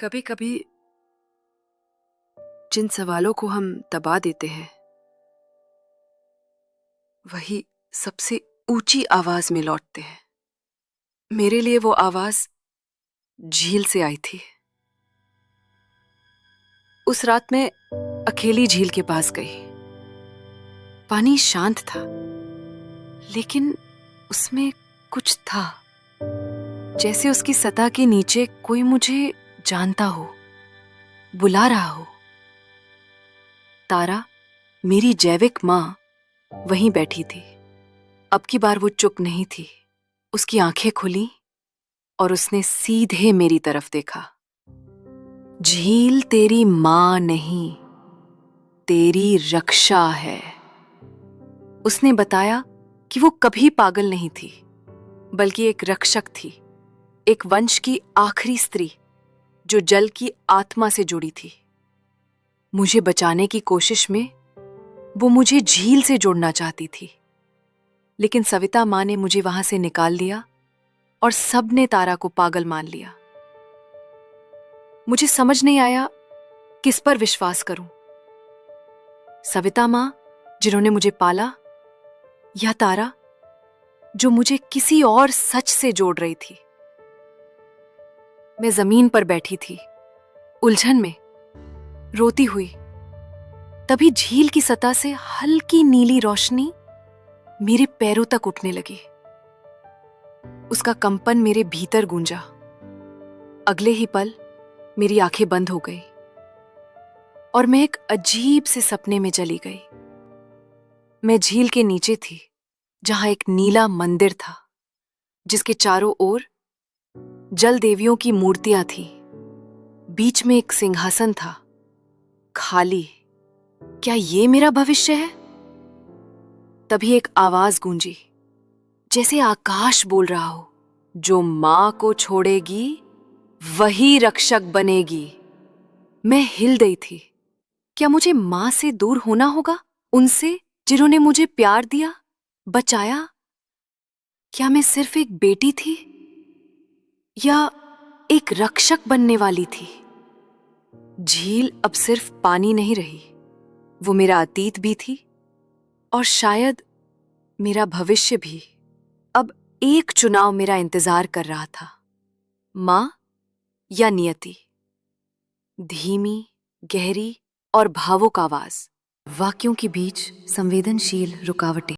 कभी कभी जिन सवालों को हम दबा देते हैं वही सबसे ऊंची आवाज में लौटते हैं। मेरे लिए वो आवाज झील से आई थी। उस रात मैं अकेली झील के पास गई। पानी शांत था, लेकिन उसमें कुछ था, जैसे उसकी सतह के नीचे कोई मुझे जानता हो, बुला रहा हो। तारा, मेरी जैविक मां, वहीं बैठी थी। अब की बार वो चुप नहीं थी। उसकी आंखें खुली और उसने सीधे मेरी तरफ देखा। झील तेरी मां नहीं, तेरी रक्षा है। उसने बताया कि वो कभी पागल नहीं थी, बल्कि एक रक्षक थी, एक वंश की आखिरी स्त्री जो जल की आत्मा से जुड़ी थी। मुझे बचाने की कोशिश में वो मुझे झील से जोड़ना चाहती थी, लेकिन सविता मां ने मुझे वहां से निकाल लिया और सबने तारा को पागल मान लिया। मुझे समझ नहीं आया किस पर विश्वास करूं, सविता मां जिन्होंने मुझे पाला, या तारा जो मुझे किसी और सच से जोड़ रही थी। मैं जमीन पर बैठी थी, उलझन में, रोती हुई। तभी झील की सतह से हल्की नीली रोशनी मेरे पैरों तक उठने लगी। उसका कंपन मेरे भीतर गूंजा। अगले ही पल मेरी आंखें बंद हो गई और मैं एक अजीब से सपने में चली गई। मैं झील के नीचे थी, जहां एक नीला मंदिर था, जिसके चारों ओर जल देवियों की मूर्तियां थी। बीच में एक सिंहासन था, खाली। क्या ये मेरा भविष्य है? तभी एक आवाज गूंजी, जैसे आकाश बोल रहा हो, जो मां को छोड़ेगी वही रक्षक बनेगी। मैं हिल गई थी। क्या मुझे मां से दूर होना होगा, उनसे जिन्होंने मुझे प्यार दिया, बचाया? क्या मैं सिर्फ एक बेटी थी या एक रक्षक बनने वाली थी? झील अब सिर्फ पानी नहीं रही, वो मेरा अतीत भी थी और शायद मेरा भविष्य भी। अब एक चुनाव मेरा इंतजार कर रहा था, मां या नियति। धीमी, गहरी और भावुक आवाज, वाक्यों के बीच संवेदनशील रुकावटें।